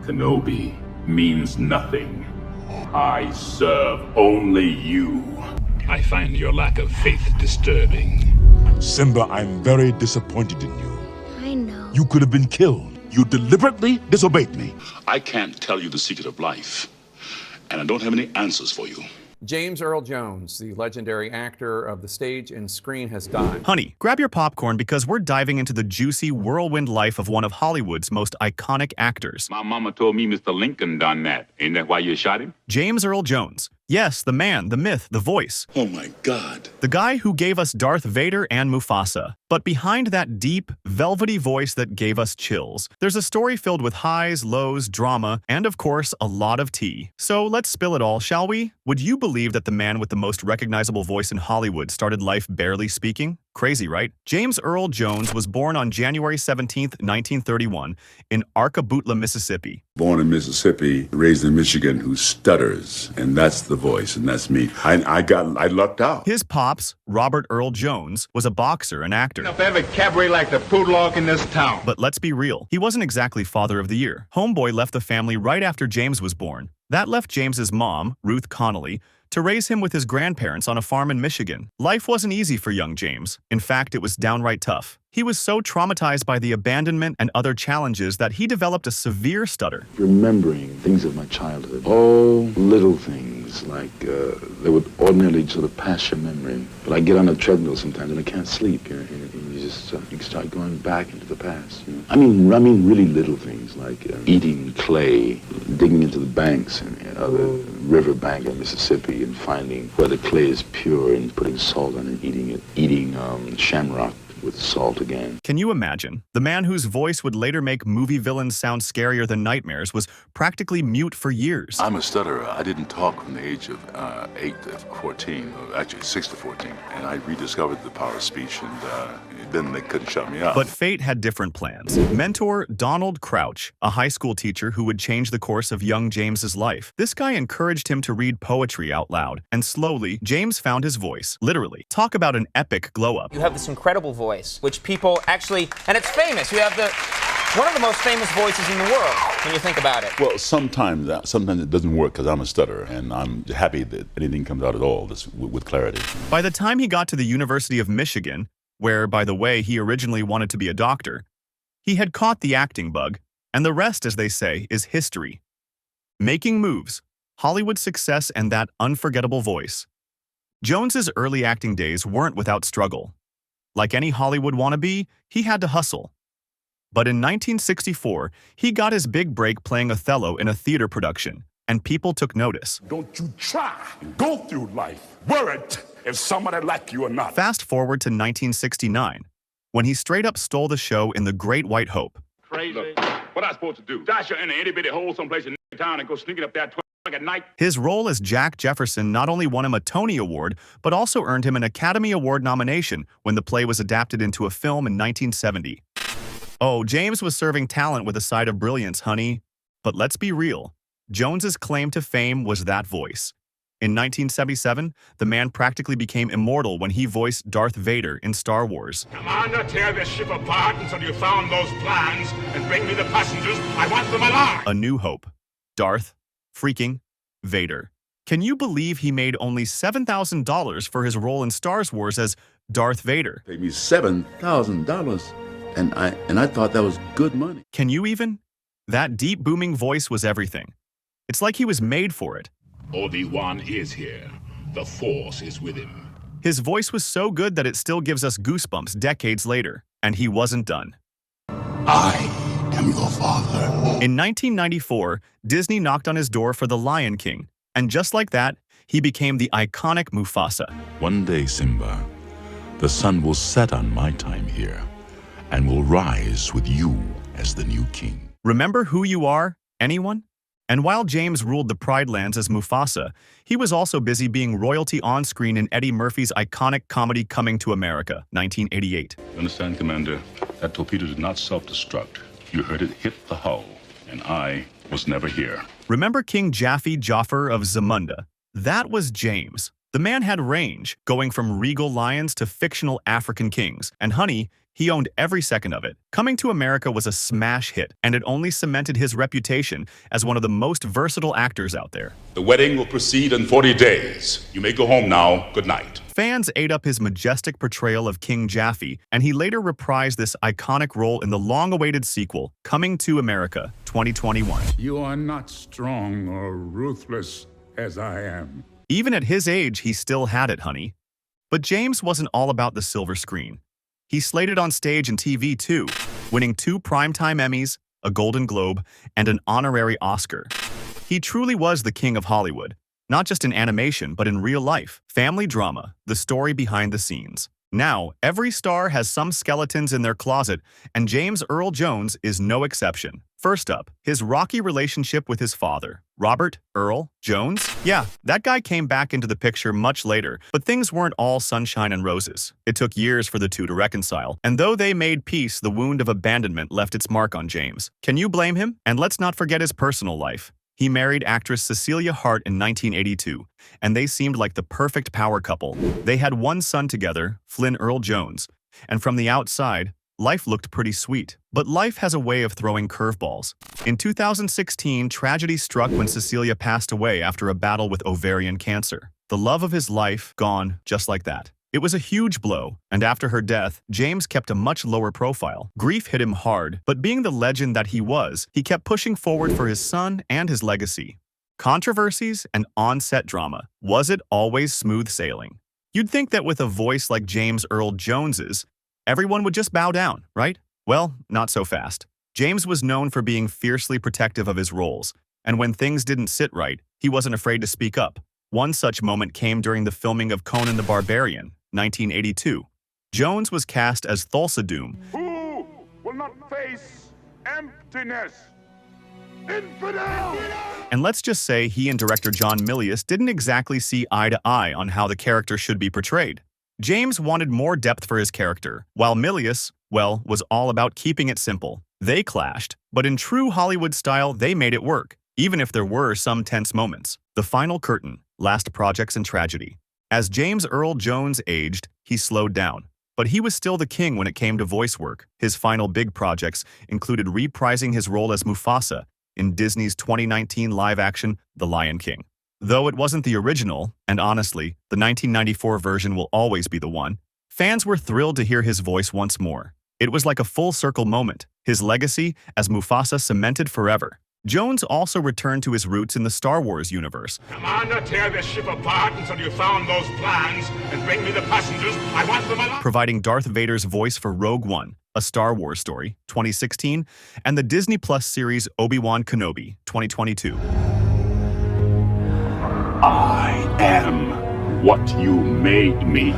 Kenobi means nothing. I serve only you. I find your lack of faith disturbing. Simba, I'm very disappointed in you. I know. You could have been killed. You deliberately disobeyed me. I can't tell you the secret of life, and I don't have any answers for you. James Earl Jones, the legendary actor of the stage and screen, has died. Honey, grab your popcorn because we're diving into the juicy whirlwind life of one of Hollywood's most iconic actors. My mama told me Mr. Lincoln done that. Ain't that why you shot him? James Earl Jones. Yes, the man, the myth, the voice. Oh my God. The guy who gave us Darth Vader and Mufasa. But behind that deep, velvety voice that gave us chills, there's a story filled with highs, lows, drama, and of course, a lot of tea. So let's spill it all, shall we? Would you believe that the man with the most recognizable voice in Hollywood started life barely speaking? Crazy, right? James Earl Jones was born on January 17, 1931, in Arcaboutla, Mississippi. Born in Mississippi, raised in Michigan, who stutters, and that's the voice, and that's me. I lucked out. His pops, Robert Earl Jones, was a boxer and actor. If every cabaret like the Poodlock in this town. But let's be real, he wasn't exactly father of the year. Homeboy left the family right after James was born. That left James's mom, Ruth Connolly, to raise him with his grandparents on a farm in Michigan. Life wasn't easy for young James. In fact, it was downright tough. He was so traumatized by the abandonment and other challenges that he developed a severe stutter. Remembering things of my childhood, all little things like they would ordinarily sort of pass your memory. But I get on a treadmill sometimes and I can't sleep. You just you start going back into the past. You know? I mean really little things like eating clay, digging into the banks and other river bank in Mississippi and finding where the clay is pure and putting salt on it, eating it, eating shamrock with salt again. Can you imagine? The man whose voice would later make movie villains sound scarier than nightmares was practically mute for years. I'm a stutterer. I didn't talk from the age of 8 to 14, actually 6 to 14, and I rediscovered the power of speech, and then they couldn't shut me up. But fate had different plans. Mentor Donald Crouch, a high school teacher who would change the course of young James's life. This guy encouraged him to read poetry out loud, and slowly, James found his voice, literally. Talk about an epic glow-up. You have this incredible voice, which people actually, and it's famous. You have one of the most famous voices in the world when you think about it. Well, sometimes it doesn't work because I'm a stutterer, and I'm happy that anything comes out at all with clarity. By the time he got to the University of Michigan, where, by the way, he originally wanted to be a doctor, he had caught the acting bug, and the rest, as they say, is history. Making moves, Hollywood success, and that unforgettable voice. Jones's early acting days weren't without struggle. Like any Hollywood wannabe, he had to hustle. But in 1964, he got his big break playing Othello in a theater production, and people took notice. Don't you try and go through life worried if somebody like you or not. Fast forward to 1969, when he straight up stole the show in The Great White Hope. Crazy. Look, what I supposed to do? Dash her in an itty-bitty hole someplace in town and go sneaking up there at night? His role as Jack Jefferson not only won him a Tony Award, but also earned him an Academy Award nomination when the play was adapted into a film in 1970. Oh, James was serving talent with a side of brilliance, honey. But let's be real. Jones's claim to fame was that voice. In 1977, the man practically became immortal when he voiced Darth Vader in Star Wars. Commander, tear this ship apart until you found those plans and bring me the passengers. I want them alive. A New Hope. Darth freaking Vader. Can you believe he made only $7,000 for his role in Star Wars as Darth Vader? Paid me $7,000, and I thought that was good money. Can you even? That deep booming voice was everything. It's like he was made for it. Obi-Wan is here. The Force is with him. His voice was so good that it still gives us goosebumps decades later, and he wasn't done. I am your father. In 1994, Disney knocked on his door for The Lion King, and just like that, he became the iconic Mufasa. One day, Simba, the sun will set on my time here and will rise with you as the new king. Remember who you are, anyone? And while James ruled the Pride Lands as Mufasa, he was also busy being royalty on screen in Eddie Murphy's iconic comedy Coming to America, 1988. You understand, Commander? That torpedo did not self-destruct. You heard it hit the hull, and I was never here. Remember King Jaffe Joffer of Zamunda? That was James, The man had range, going from regal lions to fictional African kings, and honey, he owned every second of it. Coming to America was a smash hit, and it only cemented his reputation as one of the most versatile actors out there. The wedding will proceed in 40 days. You may go home now. Good night. Fans ate up his majestic portrayal of King Jaffe, and he later reprised this iconic role in the long-awaited sequel, Coming to America, 2021. You are not strong or ruthless as I am. Even at his age, he still had it, honey. But James wasn't all about the silver screen. He slated on stage and TV too, winning 2 Primetime Emmys, a Golden Globe, and an honorary Oscar. He truly was the king of Hollywood, not just in animation, but in real life. Family drama, the story behind the scenes. Now, every star has some skeletons in their closet, and James Earl Jones is no exception. First up, his rocky relationship with his father, Robert Earl Jones. Yeah, that guy came back into the picture much later, but things weren't all sunshine and roses. It took years for the two to reconcile, and though they made peace, the wound of abandonment left its mark on James. Can you blame him? And let's not forget his personal life. He married actress Cecilia Hart in 1982, and they seemed like the perfect power couple. They had 1 son together, Flynn Earl Jones, and from the outside, life looked pretty sweet. But life has a way of throwing curveballs. In 2016, tragedy struck when Cecilia passed away after a battle with ovarian cancer. The love of his life gone just like that. It was a huge blow, and after her death, James kept a much lower profile. Grief hit him hard, but being the legend that he was, he kept pushing forward for his son and his legacy. Controversies and on-set drama. Was it always smooth sailing? You'd think that with a voice like James Earl Jones's, everyone would just bow down, right? Well, not so fast. James was known for being fiercely protective of his roles, and when things didn't sit right, he wasn't afraid to speak up. One such moment came during the filming of Conan the Barbarian, 1982. Jones was cast as Thulsa Doom. Who will not face emptiness? Infidel! And let's just say he and director John Milius didn't exactly see eye to eye on how the character should be portrayed. James wanted more depth for his character, while Milius, well, was all about keeping it simple. They clashed, but in true Hollywood style, they made it work, even if there were some tense moments. The final curtain, last projects and tragedy. As James Earl Jones aged, he slowed down, but he was still the king when it came to voice work. His final big projects included reprising his role as Mufasa in Disney's 2019 live-action The Lion King. Though it wasn't the original, and honestly, the 1994 version will always be the one, fans were thrilled to hear his voice once more. It was like a full-circle moment, his legacy as Mufasa cemented forever. Jones also returned to his roots in the Star Wars universe. Commander, tear this ship apart until you found those plans and bring me the passengers. I want them alive. Providing Darth Vader's voice for Rogue One, a Star Wars story, 2016, and the Disney Plus series Obi-Wan Kenobi, 2022. I am what you made me.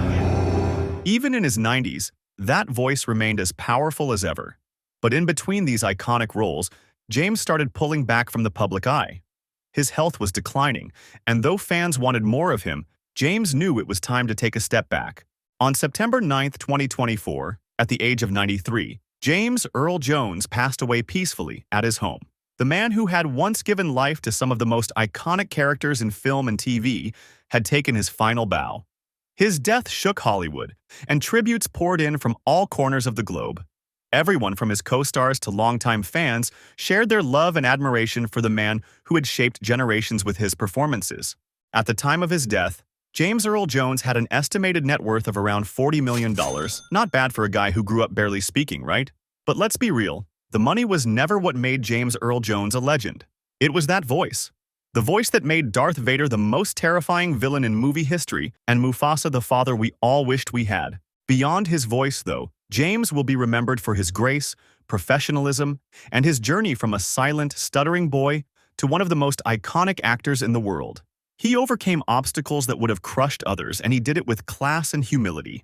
Even in his 90s, that voice remained as powerful as ever. But in between these iconic roles, James started pulling back from the public eye. His health was declining, and though fans wanted more of him, James knew it was time to take a step back. On September 9, 2024, at the age of 93, James Earl Jones passed away peacefully at his home. The man who had once given life to some of the most iconic characters in film and TV had taken his final bow. His death shook Hollywood, and tributes poured in from all corners of the globe. Everyone from his co-stars to longtime fans shared their love and admiration for the man who had shaped generations with his performances. At the time of his death, James Earl Jones had an estimated net worth of around $40 million. Not bad for a guy who grew up barely speaking, right? But let's be real, the money was never what made James Earl Jones a legend. It was that voice. The voice that made Darth Vader the most terrifying villain in movie history and Mufasa the father we all wished we had. Beyond his voice, though, James will be remembered for his grace, professionalism, and his journey from a silent, stuttering boy to one of the most iconic actors in the world. He overcame obstacles that would have crushed others, and he did it with class and humility.